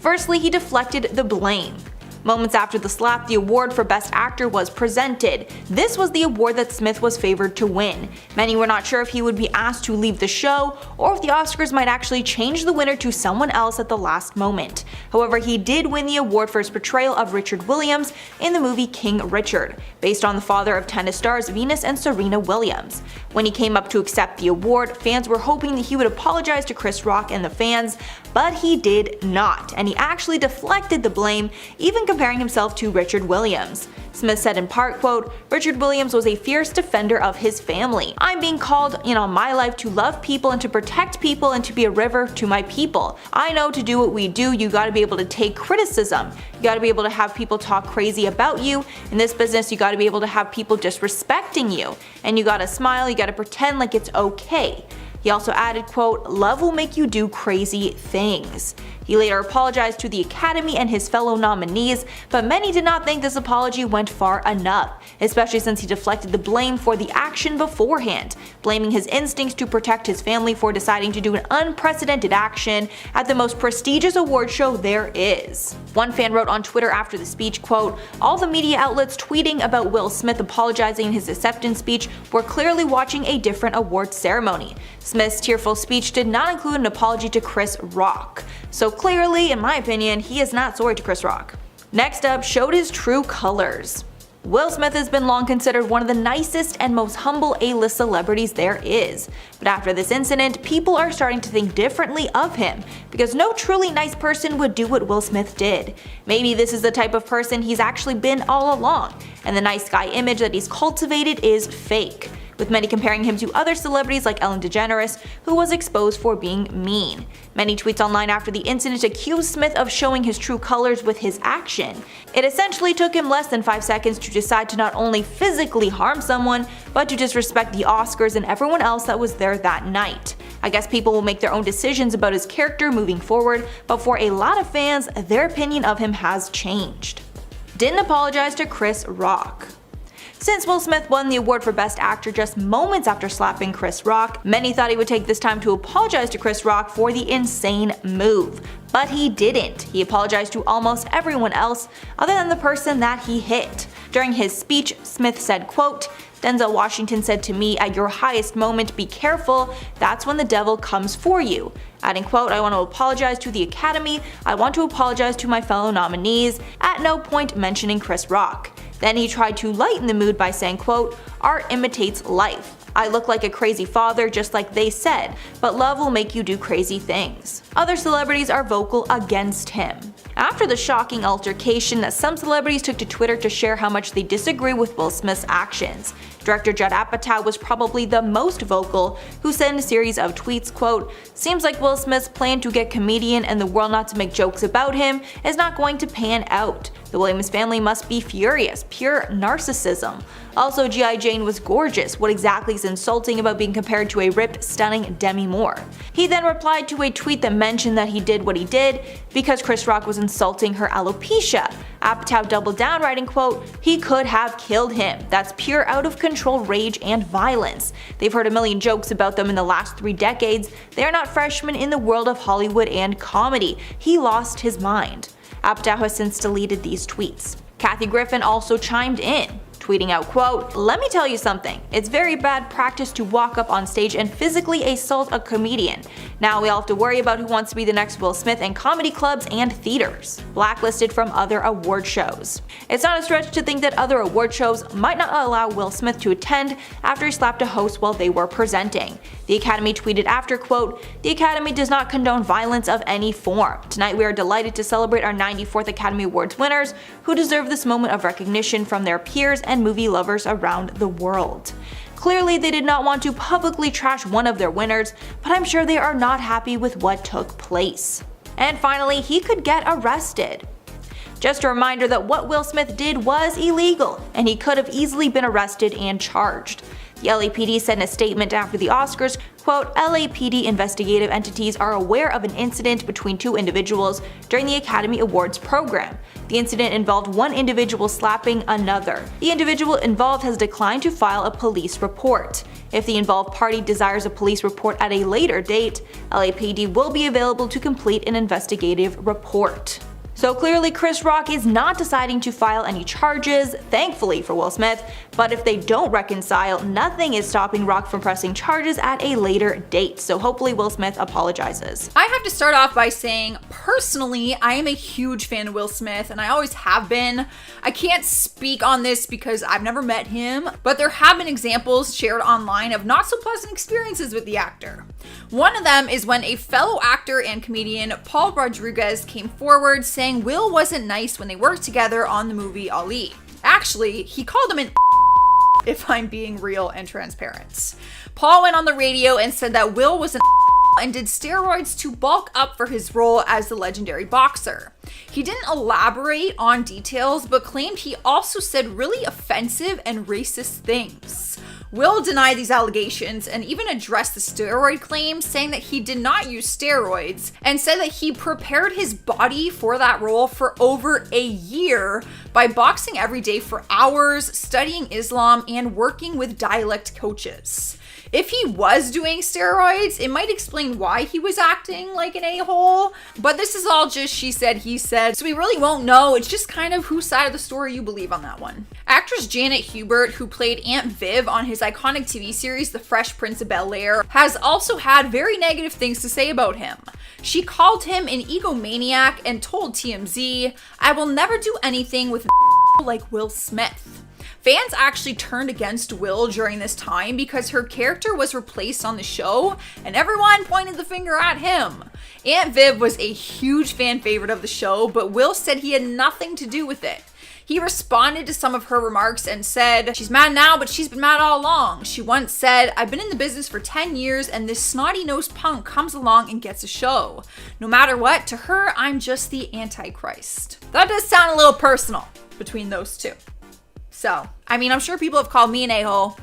Firstly, he deflected the blame. Moments after the slap, the award for Best Actor was presented. This was the award that Smith was favored to win. Many were not sure if he would be asked to leave the show, or if the Oscars might actually change the winner to someone else at the last moment. However, he did win the award for his portrayal of Richard Williams in the movie King Richard, based on the father of tennis stars Venus and Serena Williams. When he came up to accept the award, fans were hoping that he would apologize to Chris Rock and the fans, but he did not, and he actually deflected the blame, even comparing himself to Richard Williams. Smith said in part, quote, "Richard Williams was a fierce defender of his family. I'm being called in on my life to love people and to protect people and to be a river to my people. I know to do what we do, you gotta be able to take criticism. You gotta be able to have people talk crazy about you. In this business, you gotta be able to have people disrespecting you. And you gotta smile, you gotta pretend like it's okay." He also added, quote, "Love will make you do crazy things." He later apologized to the Academy and his fellow nominees, but many did not think this apology went far enough, especially since he deflected the blame for the action beforehand, blaming his instincts to protect his family for deciding to do an unprecedented action at the most prestigious award show there is. One fan wrote on Twitter after the speech, quote, "All the media outlets tweeting about Will Smith apologizing in his acceptance speech were clearly watching a different award ceremony. Smith's tearful speech did not include an apology to Chris Rock. So clearly, in my opinion, he is not sorry to Chris Rock." Next up, showed his true colors. Will Smith has been long considered one of the nicest and most humble A-list celebrities there is. But after this incident, people are starting to think differently of him, because no truly nice person would do what Will Smith did. Maybe this is the type of person he's actually been all along, and the nice guy image that he's cultivated is fake, with many comparing him to other celebrities like Ellen DeGeneres, who was exposed for being mean. Many tweets online after the incident accused Smith of showing his true colors with his action. It essentially took him less than 5 seconds to decide to not only physically harm someone, but to disrespect the Oscars and everyone else that was there that night. I guess people will make their own decisions about his character moving forward, but for a lot of fans, their opinion of him has changed. Didn't apologize to Chris Rock. Since Will Smith won the award for Best Actor just moments after slapping Chris Rock, many thought he would take this time to apologize to Chris Rock for the insane move. But he didn't. He apologized to almost everyone else other than the person that he hit. During his speech, Smith said, quote, "Denzel Washington said to me, at your highest moment, be careful, that's when the devil comes for you." Adding, quote, "I want to apologize to the Academy, I want to apologize to my fellow nominees," at no point mentioning Chris Rock. Then he tried to lighten the mood by saying, quote, "Art imitates life. I look like a crazy father just like they said, but love will make you do crazy things." Other celebrities are vocal against him. After the shocking altercation, some celebrities took to Twitter to share how much they disagree with Will Smith's actions. Director Judd Apatow was probably the most vocal, who said in a series of tweets, quote, "Seems like Will Smith's plan to get comedian and the world not to make jokes about him is not going to pan out. The Williams family must be furious, pure narcissism. Also, G.I. Jane was gorgeous. What exactly is insulting about being compared to a ripped, stunning Demi Moore?" He then replied to a tweet that mentioned that he did what he did because Chris Rock was insulting her alopecia. Apatow doubled down, writing, quote, "He could have killed him. That's pure out-of-control rage and violence. They've heard a million jokes about them in the last 3 decades. They are not freshmen in the world of Hollywood and comedy. He lost his mind." Apatow has since deleted these tweets. Kathy Griffin also chimed in, tweeting out, quote, "Let me tell you something. It's very bad practice to walk up on stage and physically assault a comedian. Now we all have to worry about who wants to be the next Will Smith in comedy clubs and theaters. Blacklisted from other award shows." It's not a stretch to think that other award shows might not allow Will Smith to attend after he slapped a host while they were presenting. The Academy tweeted after, quote, "The Academy does not condone violence of any form. Tonight we are delighted to celebrate our 94th Academy Awards winners who deserve this moment of recognition from their peers and movie lovers around the world." Clearly, they did not want to publicly trash one of their winners, but I'm sure they are not happy with what took place. And finally, he could get arrested. Just a reminder that what Will Smith did was illegal, and he could have easily been arrested and charged. The LAPD said in a statement after the Oscars, quote, LAPD investigative entities are aware of an incident between two individuals during the Academy Awards program. The incident involved one individual slapping another. The individual involved has declined to file a police report. If the involved party desires a police report at a later date, LAPD will be available to complete an investigative report. So clearly Chris Rock is not deciding to file any charges, thankfully for Will Smith, but if they don't reconcile, nothing is stopping Rock from pressing charges at a later date, so hopefully Will Smith apologizes. I have to start off by saying, personally, I am a huge fan of Will Smith, and I always have been. I can't speak on this because I've never met him, but there have been examples shared online of not so pleasant experiences with the actor. One of them is when a fellow actor and comedian, Paul Rodriguez, came forward saying Will wasn't nice when they worked together on the movie Ali. Actually, he called him an if I'm being real and transparent. Paul went on the radio and said that Will was an and did steroids to bulk up for his role as the legendary boxer. He didn't elaborate on details, but claimed he also said really offensive and racist things. Will denied these allegations and even addressed the steroid claims, saying that he did not use steroids and said that he prepared his body for that role for over a year by boxing every day for hours, studying Islam, and working with dialect coaches. If he was doing steroids, it might explain why he was acting like an a-hole, but this is all just she said, he said, so we really won't know. It's just kind of whose side of the story you believe on that one. Actress Janet Hubert, who played Aunt Viv on his iconic TV series The Fresh Prince of Bel-Air, has also had very negative things to say about him. She called him an egomaniac and told TMZ, "I will never do anything with like Will Smith." Fans actually turned against Will during this time because her character was replaced on the show and everyone pointed the finger at him. Aunt Viv was a huge fan favorite of the show, but Will said he had nothing to do with it. He responded to some of her remarks and said, "She's mad now, but she's been mad all along." She once said, "I've been in the business for 10 years and this snotty-nosed punk comes along and gets a show. No matter what, to her, I'm just the Antichrist." That does sound a little personal between those two. So, I mean, I'm sure people have called me an a-hole.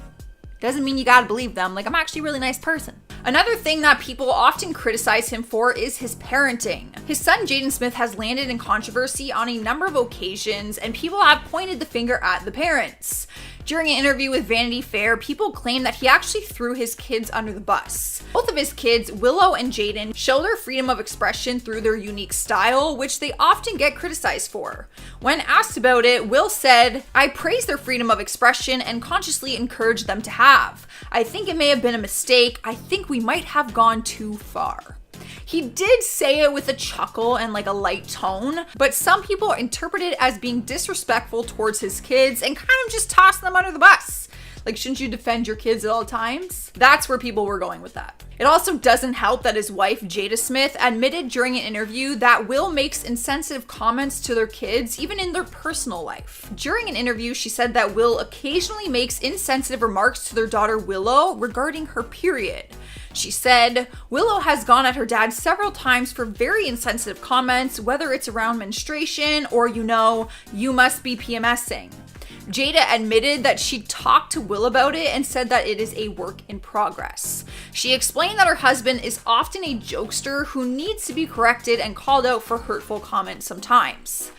Doesn't mean you gotta believe them. Like, I'm actually a really nice person. Another thing that people often criticize him for is his parenting. His son Jada Smith has landed in controversy on a number of occasions, and people have pointed the finger at the parents. During an interview with Vanity Fair, people claim that he actually threw his kids under the bus. Both of his kids, Willow and Jaden, show their freedom of expression through their unique style, which they often get criticized for. When asked about it, Will said, "I praise their freedom of expression and consciously encourage them to have. I think it may have been a mistake. I think we might have gone too far." He did say it with a chuckle and like a light tone, but some people interpret it as being disrespectful towards his kids and kind of just toss them under the bus. Like, shouldn't you defend your kids at all times? That's where people were going with that. It also doesn't help that his wife, Jada Smith, admitted during an interview that Will makes insensitive comments to their kids, even in their personal life. During an interview, she said that Will occasionally makes insensitive remarks to their daughter Willow regarding her period. She said, "Willow has gone at her dad several times for very insensitive comments, whether it's around menstruation or, you must be PMSing." Jada admitted that she talked to Will about it and said that it is a work in progress. She explained that her husband is often a jokester who needs to be corrected and called out for hurtful comments sometimes.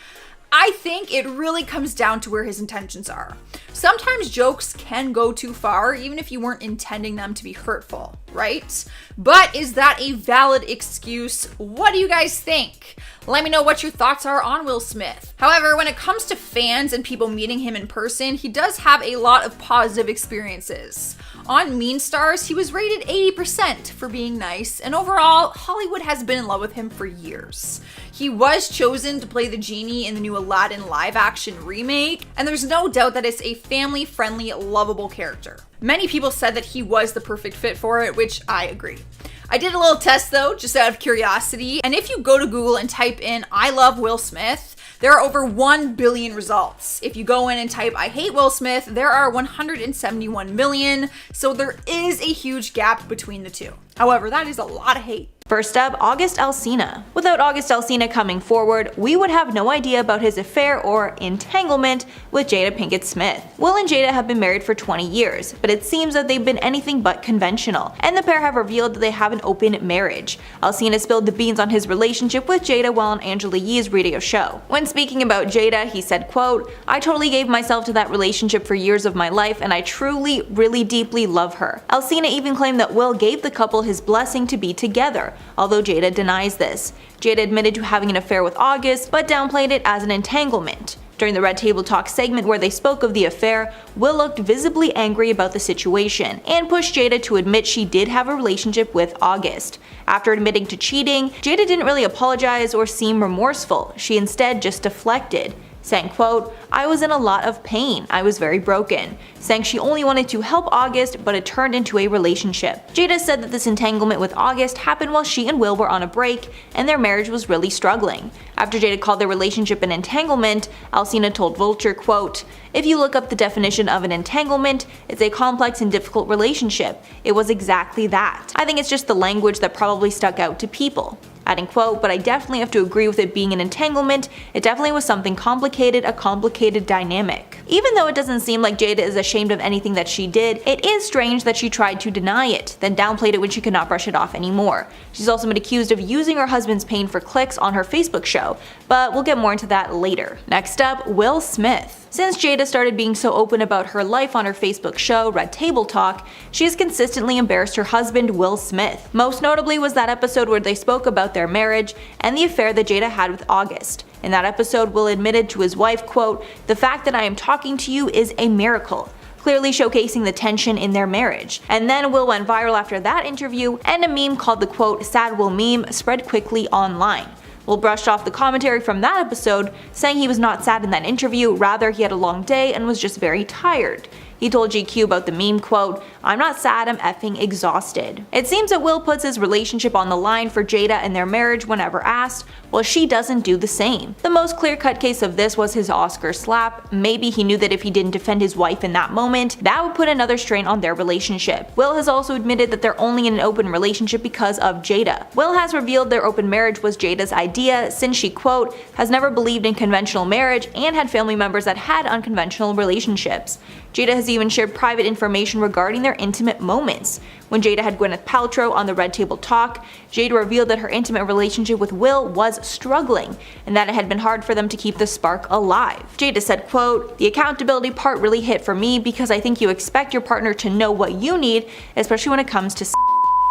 I think it really comes down to where his intentions are. Sometimes jokes can go too far, even if you weren't intending them to be hurtful, right? But is that a valid excuse? What do you guys think? Let me know what your thoughts are on Will Smith. However, when it comes to fans and people meeting him in person, he does have a lot of positive experiences. On Mean Stars, he was rated 80% for being nice, and overall, Hollywood has been in love with him for years. He was chosen to play the genie in the new Aladdin live-action remake, and there's no doubt that it's a family-friendly, lovable character. Many people said that he was the perfect fit for it, which I agree. I did a little test though, just out of curiosity, and if you go to Google and type in "I love Will Smith," there are over 1 billion results. If you go in and type "I hate Will Smith," there are 171 million, so there is a huge gap between the two. However, that is a lot of hate. First up, August Alsina. Without August Alsina coming forward, we would have no idea about his affair or entanglement with Jada Pinkett Smith. Will and Jada have been married for 20 years, but it seems that they've been anything but conventional, and the pair have revealed that they have an open marriage. Alsina spilled the beans on his relationship with Jada while on Angela Yee's radio show. When speaking about Jada, he said, quote, "I totally gave myself to that relationship for years of my life, and I truly, really deeply love her." Alsina even claimed that Will gave the couple his blessing to be together, although Jada denies this. Jada admitted to having an affair with August, but downplayed it as an entanglement. During the Red Table Talk segment where they spoke of the affair, Will looked visibly angry about the situation, and pushed Jada to admit she did have a relationship with August. After admitting to cheating, Jada didn't really apologize or seem remorseful, she instead just deflected, saying, quote, "I was in a lot of pain, I was very broken," saying she only wanted to help August, but it turned into a relationship. Jada said that this entanglement with August happened while she and Will were on a break, and their marriage was really struggling. After Jada called their relationship an entanglement, Alsina told Vulture, quote, "If you look up the definition of an entanglement, it's a complex and difficult relationship. It was exactly that. I think it's just the language that probably stuck out to people." Adding, quote, "But I definitely have to agree with it being an entanglement. It definitely was something complicated, a complicated dynamic." Even though it doesn't seem like Jada is ashamed of anything that she did, it is strange that she tried to deny it, then downplayed it when she could not brush it off anymore. She's also been accused of using her husband's pain for clicks on her Facebook show, but we'll get more into that later. Next up, Will Smith. Since Jada started being so open about her life on her Facebook show, Red Table Talk, she has consistently embarrassed her husband, Will Smith. Most notably was that episode where they spoke about their marriage and the affair that Jada had with August. In that episode, Will admitted to his wife, quote, "The fact that I am talking to you is a miracle," clearly showcasing the tension in their marriage. And then Will went viral after that interview, and a meme called the, quote, "Sad Will meme" spread quickly online. Will brushed off the commentary from that episode, saying he was not sad in that interview, rather he had a long day and was just very tired. He told GQ about the meme, quote, "I'm not sad, I'm effing exhausted." It seems that Will puts his relationship on the line for Jada and their marriage whenever asked, while she doesn't do the same. The most clear-cut case of this was his Oscar slap. Maybe he knew that if he didn't defend his wife in that moment, that would put another strain on their relationship. Will has also admitted that they're only in an open relationship because of Jada. Will has revealed their open marriage was Jada's idea, since she, quote, "has never believed in conventional marriage and had family members that had unconventional relationships." Jada has even shared private information regarding their intimate moments. When Jada had Gwyneth Paltrow on the Red Table Talk, Jada revealed that her intimate relationship with Will was struggling, and that it had been hard for them to keep the spark alive. Jada said, quote, "The accountability part really hit for me because I think you expect your partner to know what you need, especially when it comes to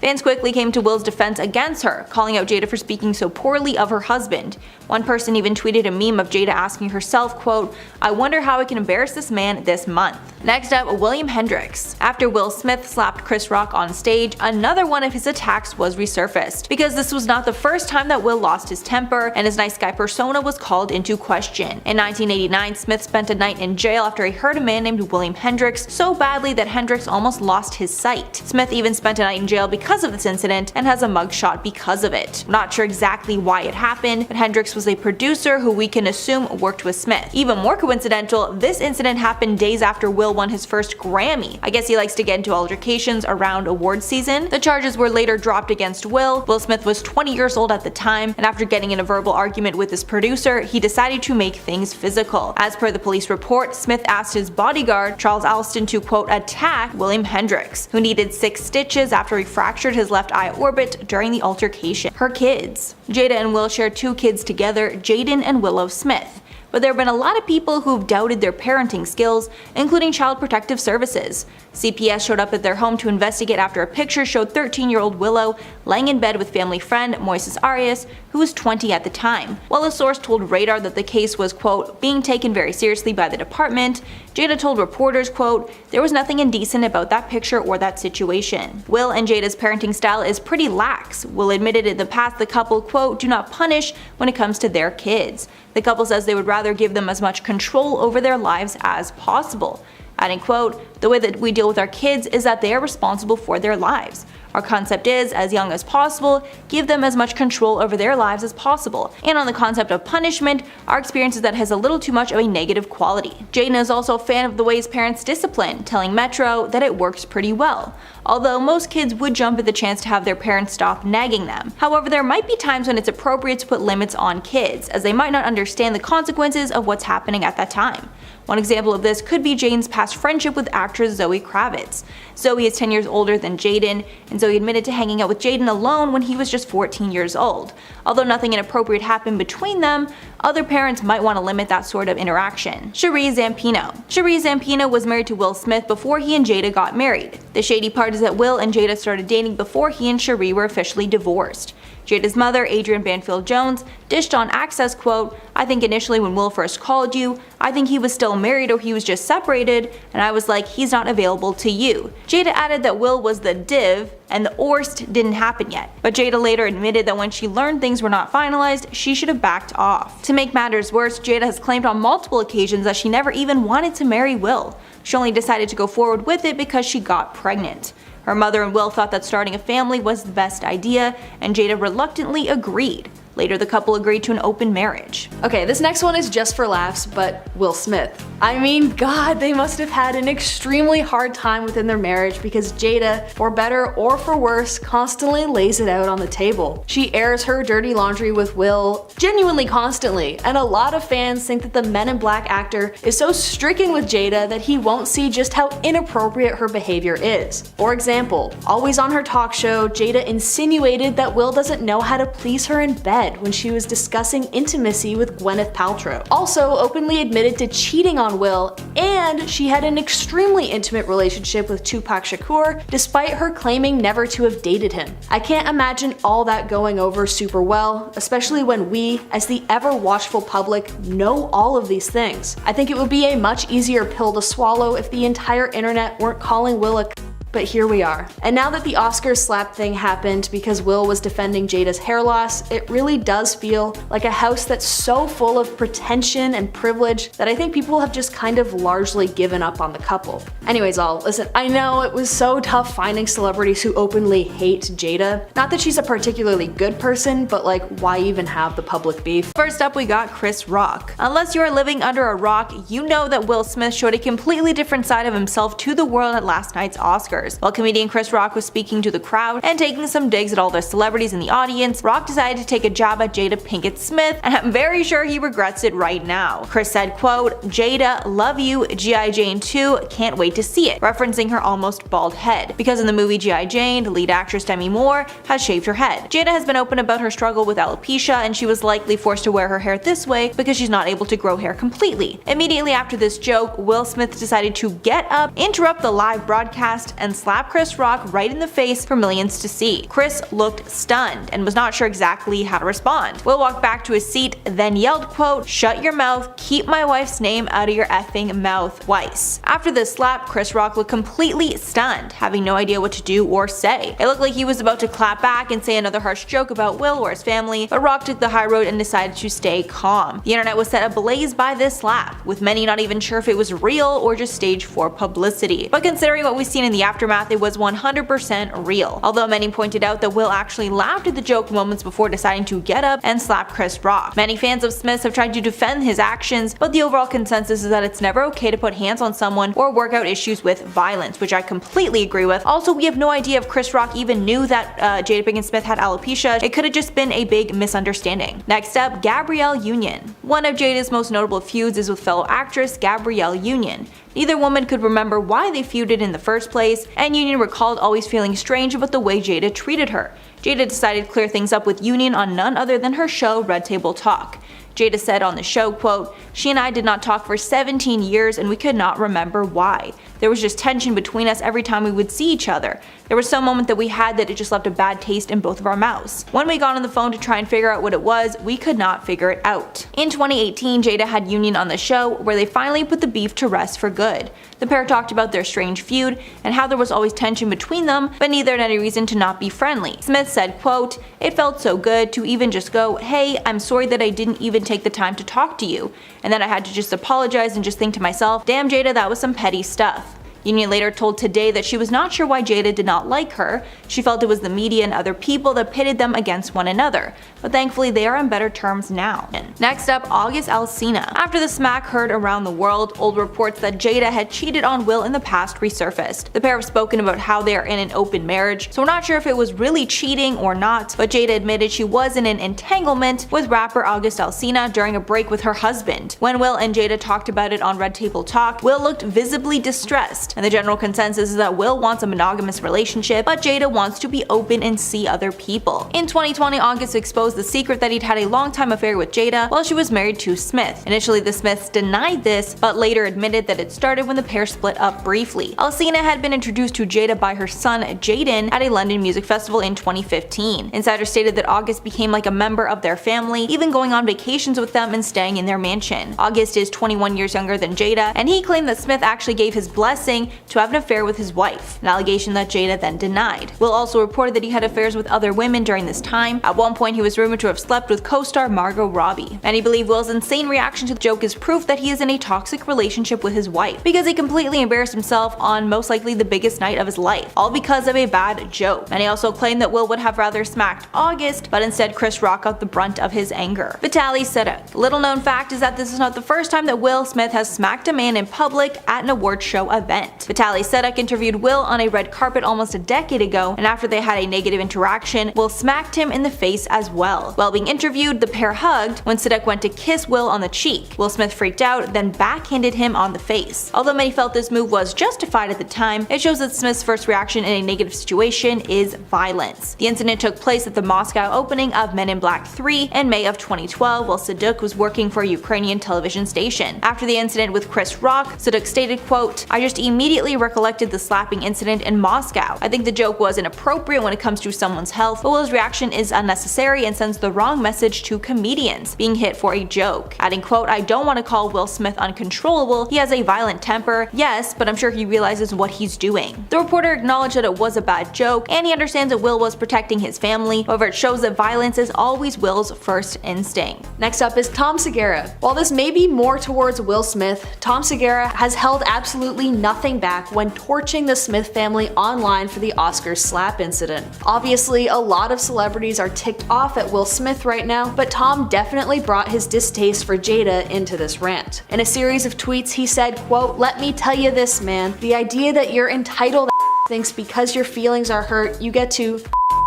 Fans quickly came to Will's defense against her, calling out Jada for speaking so poorly of her husband. One person even tweeted a meme of Jada asking herself, quote, "I wonder how I can embarrass this man this month." Next up, William Hendricks. After Will Smith slapped Chris Rock on stage, another one of his attacks was resurfaced, because this was not the first time that Will lost his temper, and his nice guy persona was called into question. In 1989, Smith spent a night in jail after he hurt a man named William Hendricks so badly that Hendricks almost lost his sight. Smith even spent a night in jail because of this incident and has a mugshot because of it. Not sure exactly why it happened, but Hendricks was a producer who we can assume worked with Smith. Even more coincidental, this incident happened days after Will won his first Grammy. I guess he likes to get into altercations around award season. The charges were later dropped against Will. Will Smith was 20 years old at the time, and after getting in a verbal argument with his producer, he decided to make things physical. As per the police report, Smith asked his bodyguard, Charles Alston, to quote, attack William Hendricks, who needed 6 stitches after he fractured his left eye orbit during the altercation. Her kids. Jada and Will share 2 kids together, Jaden and Willow Smith. But there have been a lot of people who've doubted their parenting skills, including Child Protective Services. CPS showed up at their home to investigate after a picture showed 13-year-old Willow laying in bed with family friend Moises Arias, who was 20 at the time. While a source told Radar that the case was, quote, being taken very seriously by the department, Jada told reporters, quote, there was nothing indecent about that picture or that situation. Will and Jada's parenting style is pretty lax. Will admitted in the past the couple, quote, do not punish when it comes to their kids. The couple says they would rather give them as much control over their lives as possible. Adding, quote, the way that we deal with our kids is that they are responsible for their lives. Our concept is, as young as possible, give them as much control over their lives as possible. And on the concept of punishment, our experience is that it has a little too much of a negative quality. Jada is also a fan of the ways parents discipline, telling Metro that it works pretty well. although most kids would jump at the chance to have their parents stop nagging them. However, there might be times when it's appropriate to put limits on kids, as they might not understand the consequences of what's happening at that time. One example of this could be Jaden's past friendship with actress Zoe Kravitz. Zoe is 10 years older than Jaden, and Zoe admitted to hanging out with Jaden alone when he was just 14 years old. Although nothing inappropriate happened between them, other parents might want to limit that sort of interaction. Sheree Zampino. Sheree Zampino was married to Will Smith before he and Jada got married. The shady part is that Will and Jada started dating before he and Sheree were officially divorced. Jada's mother, Adrienne Banfield-Jones, dished on Access, quote, "I think initially when Will first called you, I think he was still married or he was just separated, and I was like, he's not available to you." Jada added that Will was the div, and the orst didn't happen yet. But Jada later admitted that when she learned things were not finalized, she should have backed off. To make matters worse, Jada has claimed on multiple occasions that she never even wanted to marry Will. She only decided to go forward with it because she got pregnant. Her mother and Will thought that starting a family was the best idea, and Jada reluctantly agreed. Later, the couple agreed to an open marriage. Okay, this next one is just for laughs, but Will Smith. I mean, God, they must have had an extremely hard time within their marriage because Jada, for better or for worse, constantly lays it out on the table. She airs her dirty laundry with Will genuinely constantly, and a lot of fans think that the Men in Black actor is so stricken with Jada that he won't see just how inappropriate her behavior is. For example, always on her talk show, Jada insinuated that Will doesn't know how to please her in bed when she was discussing intimacy with Gwyneth Paltrow. Also openly admitted to cheating on Will, and she had an extremely intimate relationship with Tupac Shakur despite her claiming never to have dated him. I can't imagine all that going over super well, especially when we, as the ever watchful public, know all of these things. I think it would be a much easier pill to swallow if the entire internet weren't calling Will a but here we are. And now that the Oscars slap thing happened because Will was defending Jada's hair loss, it really does feel like a house that's so full of pretension and privilege that I think people have just kind of largely given up on the couple. Anyways, listen, I know it was so tough finding celebrities who openly hate Jada. Not that she's a particularly good person, but like, why even have the public beef? First up, we got Chris Rock. Unless you are living under a rock, you know that Will Smith showed a completely different side of himself to the world at last night's Oscars. While comedian Chris Rock was speaking to the crowd and taking some digs at all the celebrities in the audience, Rock decided to take a jab at Jada Pinkett Smith, and I'm very sure he regrets it right now. Chris said, quote, "Jada, love you, G.I. Jane 2, can't wait to see it," referencing her almost bald head, because in the movie G.I. Jane, the lead actress Demi Moore has shaved her head. Jada has been open about her struggle with alopecia, and she was likely forced to wear her hair this way because she's not able to grow hair completely. Immediately after this joke, Will Smith decided to get up, interrupt the live broadcast, and slap Chris Rock right in the face for millions to see. Chris looked stunned and was not sure exactly how to respond. Will walked back to his seat, then yelled, quote, "Shut your mouth, keep my wife's name out of your effing mouth," twice. After this slap, Chris Rock looked completely stunned, having no idea what to do or say. It looked like he was about to clap back and say another harsh joke about Will or his family, but Rock took the high road and decided to stay calm. The internet was set ablaze by this slap, with many not even sure if it was real or just staged for publicity. But considering what we've seen in the aftermath, it was 100% real. Although many pointed out that Will actually laughed at the joke moments before deciding to get up and slap Chris Rock. Many fans of Smith's have tried to defend his actions, but the overall consensus is that it's never okay to put hands on someone or work out issues with violence, which I completely agree with. Also, we have no idea if Chris Rock even knew that Jada Pinkett Smith had alopecia. It could have just been a big misunderstanding. Next up, Gabrielle Union. One of Jada's most notable feuds is with fellow actress Gabrielle Union. Neither woman could remember why they feuded in the first place, and Union recalled always feeling strange about the way Jada treated her. Jada decided to clear things up with Union on none other than her show Red Table Talk. Jada said on the show, quote, "She and I did not talk for 17 years and we could not remember why. There was just tension between us every time we would see each other. There was some moment that we had that it just left a bad taste in both of our mouths. When we got on the phone to try and figure out what it was, we could not figure it out." In 2018, Jada had Union on the show, where they finally put the beef to rest for good. The pair talked about their strange feud and how there was always tension between them, but neither had any reason to not be friendly. Smith said, quote, "It felt so good to even just go, hey, I'm sorry that I didn't even take the time to talk to you. And then I had to just apologize and just think to myself, damn Jada, that was some petty stuff. Union later told Today that she was not sure why Jada did not like her. She felt it was the media and other people that pitted them against one another, but thankfully they are on better terms now. Next up, August Alsina. After the smack heard around the world, old reports that Jada had cheated on Will in the past resurfaced. The pair have spoken about how they are in an open marriage, so we're not sure if it was really cheating or not, but Jada admitted she was in an entanglement with rapper August Alsina during a break with her husband. When Will and Jada talked about it on Red Table Talk, Will looked visibly distressed, and the general consensus is that Will wants a monogamous relationship, but Jada wants to be open and see other people. In 2020, August exposed the secret that he'd had a long-time affair with Jada while she was married to Smith. Initially, the Smiths denied this, but later admitted that it started when the pair split up briefly. Alsina had been introduced to Jada by her son Jaden at a London music festival in 2015. Insiders stated that August became like a member of their family, even going on vacations with them and staying in their mansion. August is 21 years younger than Jada, and he claimed that Smith actually gave his blessing to have an affair with his wife, an allegation that Jada then denied. Will also reported that he had affairs with other women during this time. At one point, he was rumored to have slept with co-star Margot Robbie. Many believe Will's insane reaction to the joke is proof that he is in a toxic relationship with his wife, because he completely embarrassed himself on most likely the biggest night of his life, all because of a bad joke. Many also claim that Will would have rather smacked August, but instead Chris Rock got the brunt of his anger. Vitaly Seduk. Little known fact is that this is not the first time that Will Smith has smacked a man in public at an award show event. Vitaly Seduk interviewed Will on a red carpet almost a decade ago, and after they had a negative interaction, Will smacked him in the face as well. While being interviewed, the pair hugged when Seduk went to kiss Will on the cheek. Will Smith freaked out, then backhanded him on the face. Although many felt this move was justified at the time, it shows that Smith's first reaction in a negative situation is violence. The incident took place at the Moscow opening of Men in Black 3 in May of 2012 while Seduk was working for a Ukrainian television station. After the incident with Chris Rock, Seduk stated, quote, "I just immediately recollected the slapping incident in Moscow. I think the joke was inappropriate when it comes to someone's health, but Will's reaction is unnecessary and sends the wrong message to comedians being hit for a joke." Adding, quote, "I don't want to call Will Smith uncontrollable. He has a violent temper, yes, but I'm sure he realizes what he's doing." The reporter acknowledged that it was a bad joke, and he understands that Will was protecting his family. However, it shows that violence is always Will's first instinct. Next up is Tom Segura. While this may be more towards Will Smith, Tom Segura has held absolutely nothing back when torching the Smith family online for the Oscars slap incident. Obviously, a lot of celebrities are ticked off at Will Smith right now, but Tom definitely brought his distaste for Jada into this rant. In a series of tweets, he said, quote, "Let me tell you this, man. The idea that you're entitled thinks because your feelings are hurt, you get to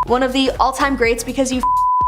one of the all-time greats because you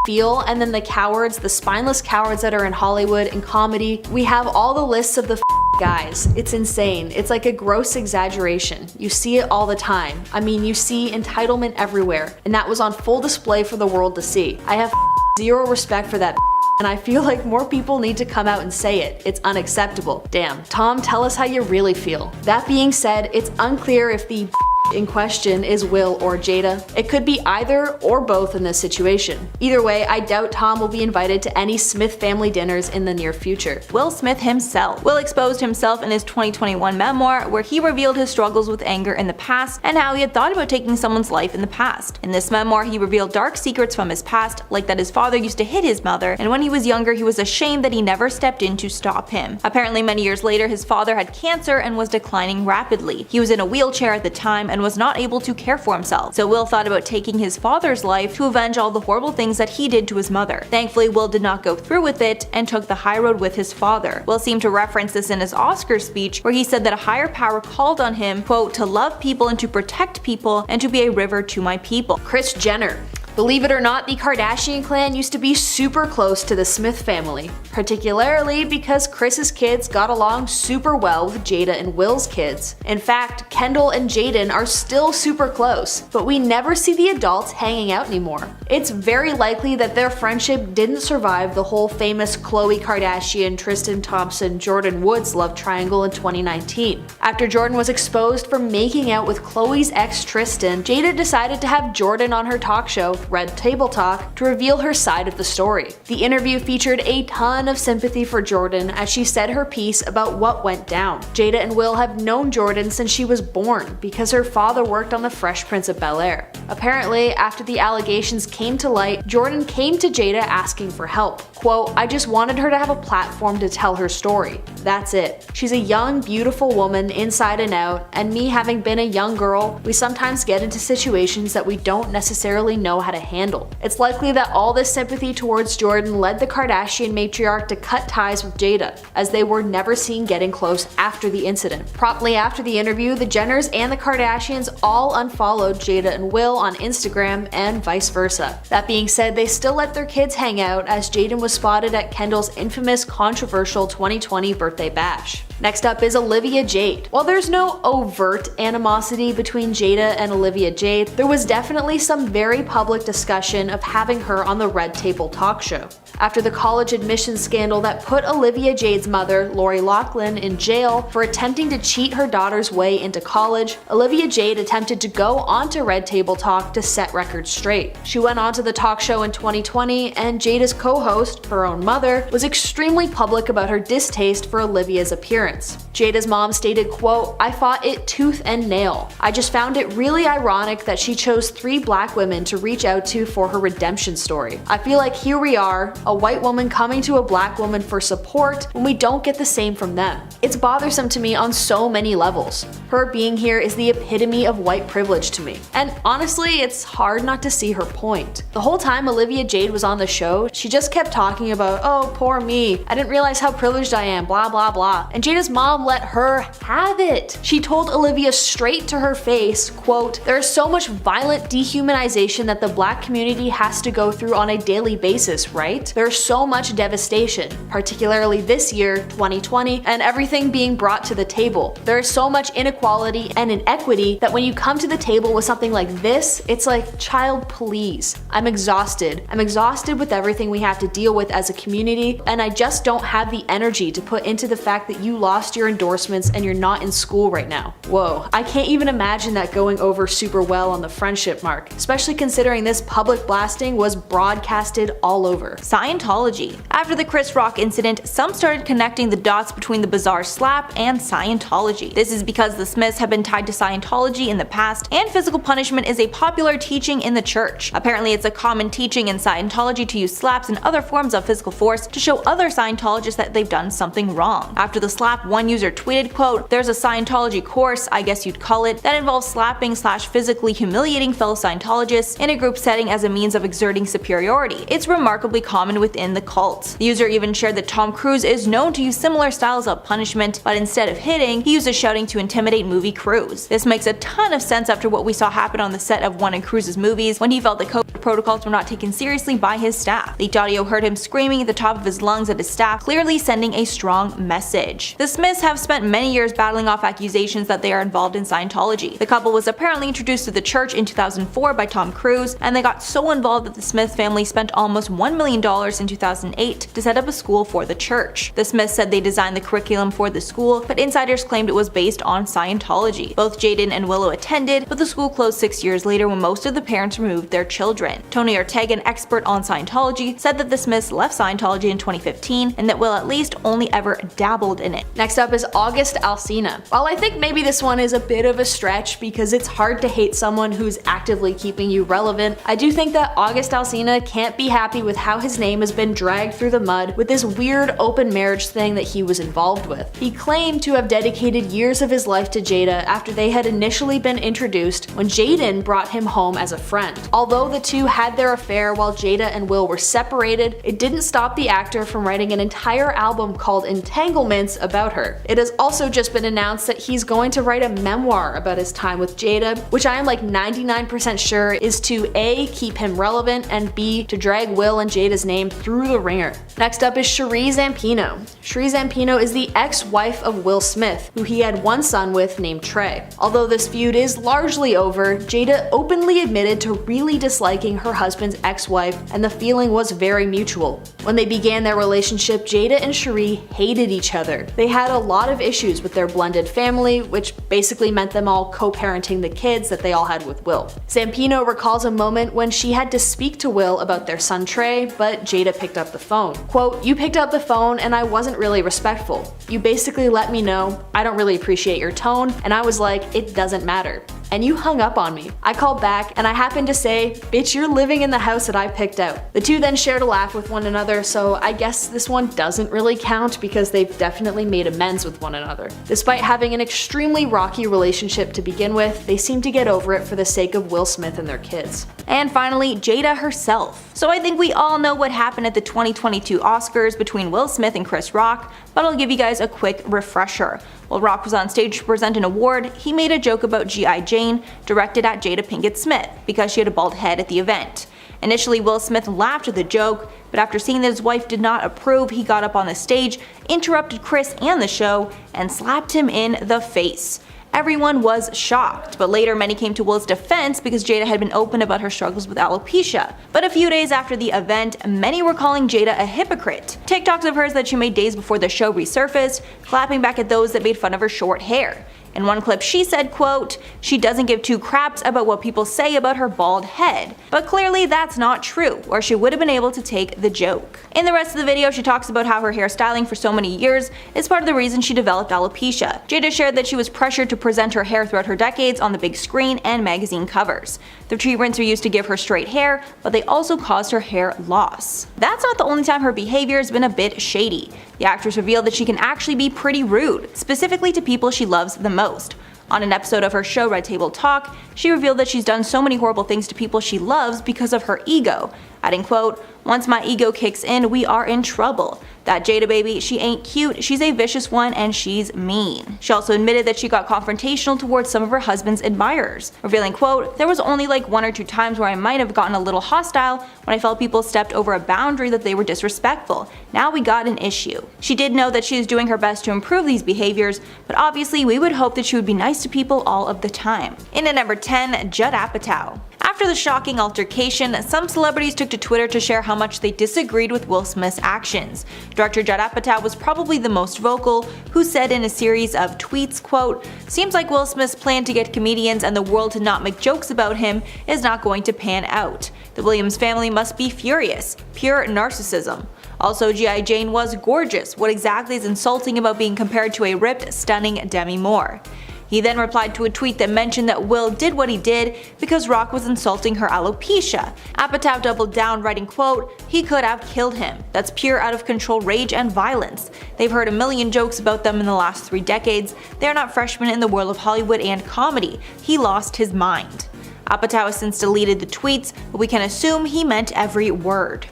feel, and then the cowards, the spineless cowards that are in Hollywood and comedy. We have all the lists of the guys. It's insane. It's like a gross exaggeration. You see it all the time. I mean, you see entitlement everywhere, and that was on full display for the world to see. I have zero respect for that, and I feel like more people need to come out and say it. It's unacceptable. Damn. Tom, tell us how you really feel." That being said, it's unclear if the in question is Will or Jada. It could be either or both in this situation. Either way, I doubt Tom will be invited to any Smith family dinners in the near future. Will Smith himself. Will exposed himself in his 2021 memoir where he revealed his struggles with anger in the past and how he had thought about taking someone's life in the past. In this memoir, he revealed dark secrets from his past, like that his father used to hit his mother, and when he was younger he was ashamed that he never stepped in to stop him. Apparently many years later his father had cancer and was declining rapidly. He was in a wheelchair at the time and was not able to care for himself, so Will thought about taking his father's life to avenge all the horrible things that he did to his mother. Thankfully, Will did not go through with it and took the high road with his father. Will seemed to reference this in his Oscar speech where he said that a higher power called on him, quote, "to love people and to protect people and to be a river to my people." Kris Jenner. Believe it or not, the Kardashian clan used to be super close to the Smith family, particularly because Kris's kids got along super well with Jada and Will's kids. In fact, Kendall and Jaden are still super close, but we never see the adults hanging out anymore. It's very likely that their friendship didn't survive the whole famous Khloe Kardashian, Tristan Thompson, Jordan Woods love triangle in 2019. After Jordan was exposed for making out with Khloe's ex Tristan, Jada decided to have Jordan on her talk show with Red Table Talk to reveal her side of the story. The interview featured a ton of sympathy for Jordan as she said her piece about what went down. Jada and Will have known Jordan since she was born because her father worked on The Fresh Prince of Bel-Air. Apparently, after the allegations came to light, Jordan came to Jada asking for help. Quote, "I just wanted her to have a platform to tell her story. That's it. She's a young, beautiful woman inside and out, and me having been a young girl, we sometimes get into situations that we don't necessarily know how to handle." It's likely that all this sympathy towards Jordan led the Kardashian matriarch to cut ties with Jada, as they were never seen getting close after the incident. Promptly after the interview, the Jenners and the Kardashians all unfollowed Jada and Will on Instagram and vice versa. That being said, they still let their kids hang out as Jaden was spotted at Kendall's infamous controversial 2020 birthday bash. Next up is Olivia Jade. While there's no overt animosity between Jada and Olivia Jade, there was definitely some very public discussion of having her on the Red Table Talk show. After the college admissions scandal that put Olivia Jade's mother, Lori Loughlin, in jail for attempting to cheat her daughter's way into college, Olivia Jade attempted to go onto Red Table Talk to set records straight. She went onto the talk show in 2020, and Jada's co-host, her own mother, was extremely public about her distaste for Olivia's appearance. Jada's mom stated, quote, "I fought it tooth and nail. I just found it really ironic that she chose 3 black women to reach out to for her redemption story. I feel like here we are, a white woman coming to a black woman for support when we don't get the same from them. It's bothersome to me on so many levels. Her being here is the epitome of white privilege to me." And honestly, it's hard not to see her point. The whole time Olivia Jade was on the show, she just kept talking about, "Oh, poor me. I didn't realize how privileged I am, blah blah blah." And Jada's mom let her have it. She told Olivia straight to her face, quote, "There is so much violent dehumanization that the black community has to go through on a daily basis, right? There's so much devastation, particularly this year, 2020, and everything being brought to the table. There is so much inequality and inequity that when you come to the table with something like this, it's like, child, please. I'm exhausted. I'm exhausted with everything we have to deal with as a community, and I just don't have the energy to put into the fact that you lost your endorsements and you're not in school right now." Whoa, I can't even imagine that going over super well on the friendship mark, especially considering this public blasting was broadcasted all over. Scientology. After the Chris Rock incident, some started connecting the dots between the bizarre slap and Scientology. This is because the Smiths have been tied to Scientology in the past, and physical punishment is a popular teaching in the church. Apparently, it's a common teaching in Scientology to use slaps and other forms of physical force to show other Scientologists that they've done something wrong. After the slap, one user tweeted, quote, "There's a Scientology course, I guess you'd call it, that involves slapping / physically humiliating fellow Scientologists in a group setting as a means of exerting superiority. It's remarkably common within the cult." The user even shared that Tom Cruise is known to use similar styles of punishment, but instead of hitting, he uses shouting to intimidate movie crews. This makes a ton of sense after what we saw happen on the set of one of Cruise's movies when he felt that COVID protocols were not taken seriously by his staff. Leaked audio heard him screaming at the top of his lungs at his staff, clearly sending a strong message. The Smiths have spent many years battling off accusations that they are involved in Scientology. The couple was apparently introduced to the church in 2004 by Tom Cruise, and they got so involved that the Smith family spent almost $1 million in 2008 to set up a school for the church. The Smiths said they designed the curriculum for the school, but insiders claimed it was based on Scientology. Both Jaden and Willow attended, but the school closed 6 years later when most of the parents removed their children. Tony Ortega, an expert on Scientology, said that the Smiths left Scientology in 2015 and that Will at least only ever dabbled in it. Next up is August Alsina. While I think maybe this one is a bit of a stretch because it's hard to hate someone who's actively keeping you relevant, I do think that August Alsina can't be happy with how his name has been dragged through the mud with this weird open marriage thing that he was involved with. He claimed to have dedicated years of his life to Jada after they had initially been introduced when Jaden brought him home as a friend. Although the two had their affair while Jada and Will were separated, it didn't stop the actor from writing an entire album called Entanglements about her. It has also just been announced that he's going to write a memoir about his time with Jada, which I am like 99% sure is to A, keep him relevant, and B, to drag Will and Jada's name through the ringer. Next up is Sheree Zampino. Sheree Zampino is the ex-wife of Will Smith, who he had one son with named Trey. Although this feud is largely over, Jada openly admitted to really disliking liking her husband's ex-wife, and the feeling was very mutual. When they began their relationship, Jada and Sheree hated each other. They had a lot of issues with their blended family, which basically meant them all co-parenting the kids that they all had with Will. Zampino recalls a moment when she had to speak to Will about their son Trey, but Jada picked up the phone. Quote, "You picked up the phone and I wasn't really respectful. You basically let me know, I don't really appreciate your tone, and I was like, it doesn't matter. And you hung up on me. I called back and I happened to say, bitch, you're living in the house that I picked out." The two then shared a laugh with one another, so I guess this one doesn't really count because they've definitely made amends with one another. Despite having an extremely rocky relationship to begin with, they seem to get over it for the sake of Will Smith and their kids. And finally, Jada herself. So I think we all know what happened at the 2022 Oscars between Will Smith and Chris Rock, but I'll give you guys a quick refresher. While Rock was on stage to present an award, he made a joke about G.I. Jane directed at Jada Pinkett Smith because she had a bald head at the event. Initially, Will Smith laughed at the joke, but after seeing that his wife did not approve, he got up on the stage, interrupted Chris and the show, and slapped him in the face. Everyone was shocked, but later many came to Will's defense because Jada had been open about her struggles with alopecia. But a few days after the event, many were calling Jada a hypocrite. TikToks of hers that she made days before the show resurfaced, clapping back at those that made fun of her short hair. In one clip she said, quote, "She doesn't give two craps about what people say about her bald head." But clearly that's not true, or she would have been able to take the joke. In the rest of the video, she talks about how her hairstyling for so many years is part of the reason she developed alopecia. Jada shared that she was pressured to present her hair throughout her decades on the big screen and magazine covers. The treatments were used to give her straight hair, but they also caused her hair loss. That's not the only time her behavior has been a bit shady. The actress revealed that she can actually be pretty rude, specifically to people she loves the most. On an episode of her show Red Table Talk, she revealed that she's done so many horrible things to people she loves because of her ego, adding, quote, "Once my ego kicks in, we are in trouble. That Jada baby, she ain't cute, she's a vicious one, and she's mean." She also admitted that she got confrontational towards some of her husband's admirers, revealing, quote, "There was only like 1 or 2 times where I might have gotten a little hostile when I felt people stepped over a boundary that they were disrespectful. Now we got an issue." She did know that she is doing her best to improve these behaviors, but obviously we would hope that she would be nice to people all of the time. In at number 10, Judd Apatow. After the shocking altercation, some celebrities took to Twitter to share how much they disagreed with Will Smith's actions. Director Judd Apatow was probably the most vocal, who said in a series of tweets, quote, "Seems like Will Smith's plan to get comedians and the world to not make jokes about him is not going to pan out. The Williams family must be furious. Pure narcissism. Also, G.I. Jane was gorgeous. What exactly is insulting about being compared to a ripped, stunning Demi Moore?" He then replied to a tweet that mentioned that Will did what he did because Rock was insulting her alopecia. Apatow doubled down, writing, quote, "He could have killed him. That's pure out of control rage and violence. They've heard a million jokes about them in the last 3 decades. They're not freshmen in the world of Hollywood and comedy. He lost his mind." Apatow has since deleted the tweets, but we can assume he meant every word.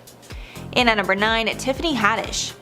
In at number 9, Tiffany Haddish.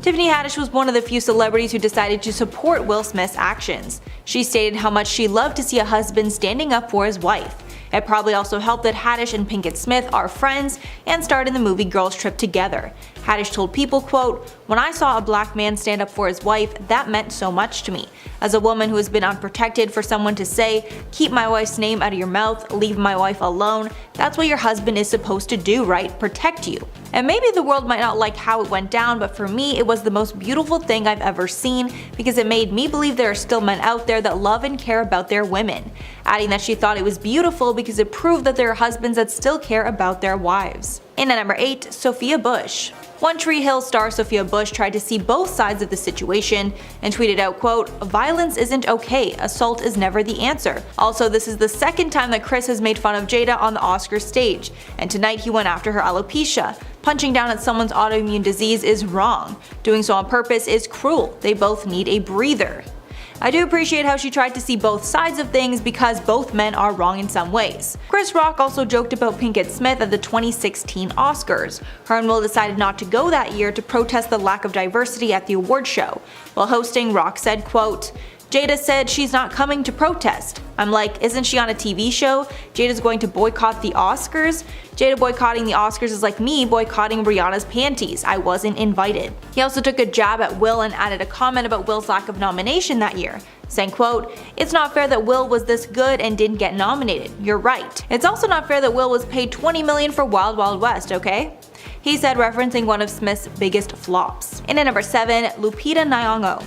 Tiffany Haddish was one of the few celebrities who decided to support Will Smith's actions. She stated how much she loved to see a husband standing up for his wife. It probably also helped that Haddish and Pinkett Smith are friends and starred in the movie Girls Trip together. Haddish told People, quote, "When I saw a black man stand up for his wife, that meant so much to me. As a woman who has been unprotected, for someone to say, 'Keep my wife's name out of your mouth, leave my wife alone,' that's what your husband is supposed to do, right? Protect you." And maybe the world might not like how it went down, but for me it was the most beautiful thing I've ever seen because it made me believe there are still men out there that love and care about their women. Adding that she thought it was beautiful because it proved that there are husbands that still care about their wives. In at number 8, Sophia Bush. One Tree Hill star, Sophia Bush, tried to see both sides of the situation and tweeted out, quote, "Violence isn't okay, assault is never the answer. Also, this is the second time that Chris has made fun of Jada on the Oscars stage, and tonight he went after her alopecia. Punching down at someone's autoimmune disease is wrong. Doing so on purpose is cruel. They both need a breather." I do appreciate how she tried to see both sides of things because both men are wrong in some ways. Chris Rock also joked about Pinkett Smith at the 2016 Oscars. Her and Will decided not to go that year to protest the lack of diversity at the award show. While hosting, Rock said, quote, Jada said she's not coming to protest. I'm like, isn't she on a TV show? Jada's going to boycott the Oscars? Jada boycotting the Oscars is like me boycotting Rihanna's panties. I wasn't invited. He also took a jab at Will and added a comment about Will's lack of nomination that year, saying, quote, "It's not fair that Will was this good and didn't get nominated. You're right. It's also not fair that Will was paid $20 million for Wild Wild West, okay?" He said, referencing one of Smith's biggest flops. In at number 7, Lupita Nyong'o.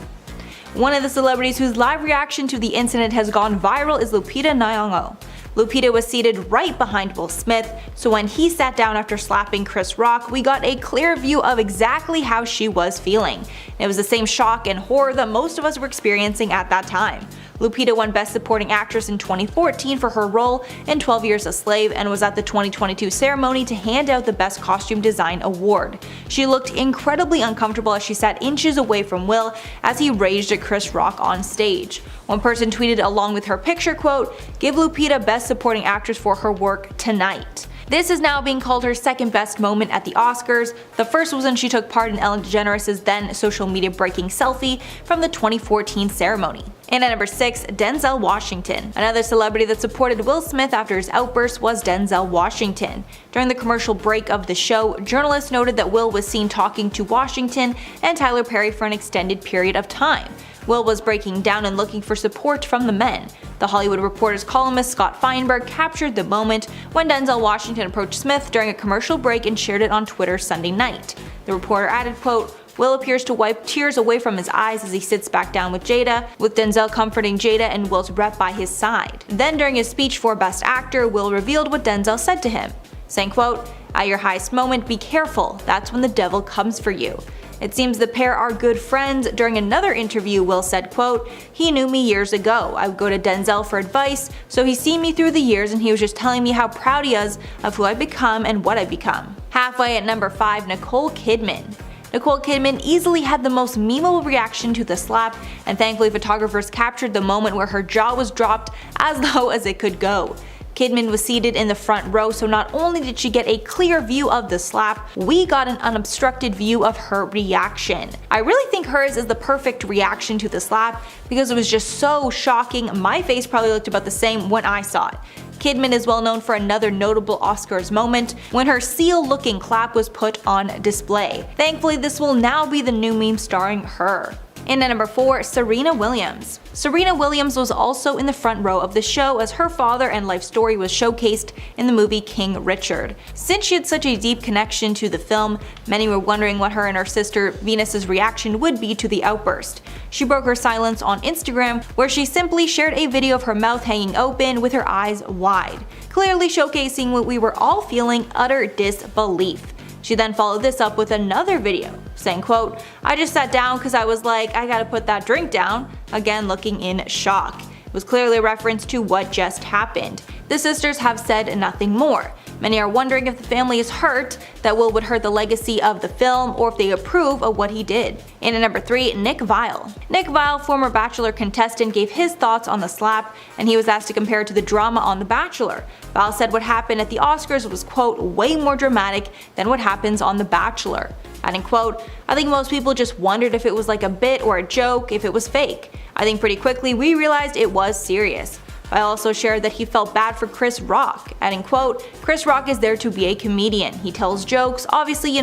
One of the celebrities whose live reaction to the incident has gone viral is Lupita Nyong'o. Lupita was seated right behind Will Smith, so when he sat down after slapping Chris Rock, we got a clear view of exactly how she was feeling. It was the same shock and horror that most of us were experiencing at that time. Lupita won Best Supporting Actress in 2014 for her role in 12 Years a Slave and was at the 2022 ceremony to hand out the Best Costume Design award. She looked incredibly uncomfortable as she sat inches away from Will as he raged at Chris Rock on stage. One person tweeted along with her picture, quote, "Give Lupita Best Supporting Actress for her work tonight." This is now being called her second best moment at the Oscars. The first was when she took part in Ellen DeGeneres' then social media breaking selfie from the 2014 ceremony. And at number 6, Denzel Washington. Another celebrity that supported Will Smith after his outburst was Denzel Washington. During the commercial break of the show, journalists noted that Will was seen talking to Washington and Tyler Perry for an extended period of time. Will was breaking down and looking for support from the men. The Hollywood Reporter's columnist Scott Feinberg captured the moment when Denzel Washington approached Smith during a commercial break and shared it on Twitter Sunday night. The reporter added, quote, "Will appears to wipe tears away from his eyes as he sits back down with Jada, with Denzel comforting Jada and Will's rep by his side." Then during his speech for Best Actor, Will revealed what Denzel said to him, saying, quote, "At your highest moment, be careful, that's when the devil comes for you." It seems the pair are good friends. During another interview, Will said, quote, "He knew me years ago. I would go to Denzel for advice, so he's seen me through the years and he was just telling me how proud he is of who I've become and what I've become." Halfway at number 5, Nicole Kidman. Nicole Kidman easily had the most memeable reaction to the slap, and thankfully photographers captured the moment where her jaw was dropped as low as it could go. Kidman was seated in the front row, so not only did she get a clear view of the slap, we got an unobstructed view of her reaction. I really think hers is the perfect reaction to the slap because it was just so shocking. My face probably looked about the same when I saw it. Kidman is well known for another notable Oscars moment when her seal-looking clap was put on display. Thankfully, this will now be the new meme starring her. And at number 4, Serena Williams. Serena Williams was also in the front row of the show as her father and life story was showcased in the movie King Richard. Since she had such a deep connection to the film, many were wondering what her and her sister Venus's reaction would be to the outburst. She broke her silence on Instagram, where she simply shared a video of her mouth hanging open with her eyes wide, clearly showcasing what we were all feeling, utter disbelief. She then followed this up with another video, saying, quote, "I just sat down because I was like, I gotta put that drink down," again looking in shock. It was clearly a reference to what just happened. The sisters have said nothing more. Many are wondering if the family is hurt that Will would hurt the legacy of the film or if they approve of what he did. And at number 3, Nick Viall. Nick Viall, former Bachelor contestant, gave his thoughts on the slap, and he was asked to compare it to the drama on The Bachelor. Viall said what happened at the Oscars was, quote, "way more dramatic than what happens on The Bachelor." Adding, quote, "I think most people just wondered if it was like a bit or a joke, if it was fake. I think pretty quickly we realized it was serious." I also shared that he felt bad for Chris Rock, adding, quote, "Chris Rock is there to be a comedian. He tells jokes. Obviously,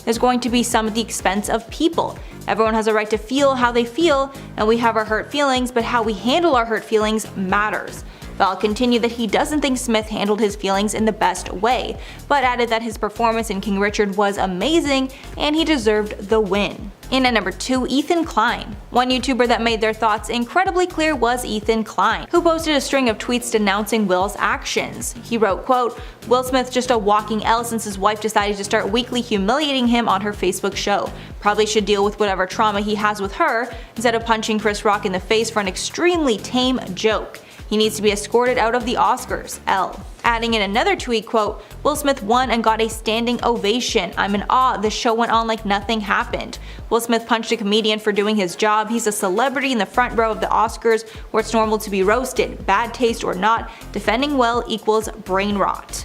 there's going to be some at the expense of people. Everyone has a right to feel how they feel, and we have our hurt feelings, but how we handle our hurt feelings matters." Viall continued that he doesn't think Smith handled his feelings in the best way, but added that his performance in King Richard was amazing and he deserved the win. In at number 2, Ethan Klein. One YouTuber that made their thoughts incredibly clear was Ethan Klein, who posted a string of tweets denouncing Will's actions. He wrote, quote, "Will Smith just a walking L since his wife decided to start weekly humiliating him on her Facebook show. Probably should deal with whatever trauma he has with her instead of punching Chris Rock in the face for an extremely tame joke. He needs to be escorted out of the Oscars, L." Adding in another tweet, quote, "Will Smith won and got a standing ovation. I'm in awe. The show went on like nothing happened. Will Smith punched a comedian for doing his job. He's a celebrity in the front row of the Oscars where it's normal to be roasted. Bad taste or not, defending Will equals brain rot."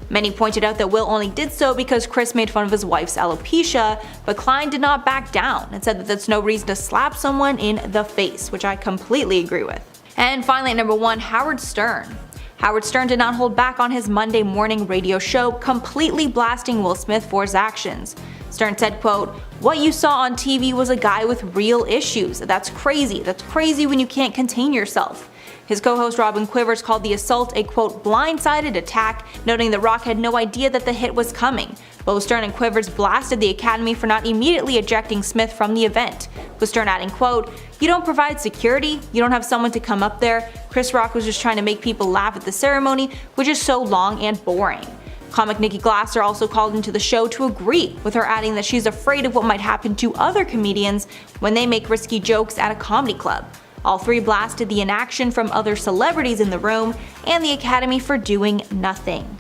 Many pointed out that Will only did so because Chris made fun of his wife's alopecia, but Klein did not back down and said that that's no reason to slap someone in the face, which I completely agree with. And finally at number 1, Howard Stern. Howard Stern did not hold back on his Monday morning radio show, completely blasting Will Smith for his actions. Stern said, quote, "What you saw on TV was a guy with real issues. That's crazy. That's crazy when you can't contain yourself." His co-host Robin Quivers called the assault a quote blindsided attack, noting that Rock had no idea that the hit was coming. Both Stern and Quivers blasted the Academy for not immediately ejecting Smith from the event, with Stern adding, quote, "You don't provide security, you don't have someone to come up there. Chris Rock was just trying to make people laugh at the ceremony, which is so long and boring." Comic Nikki Glasser also called into the show to agree, with her adding that she's afraid of what might happen to other comedians when they make risky jokes at a comedy club. All three blasted the inaction from other celebrities in the room and the Academy for doing nothing.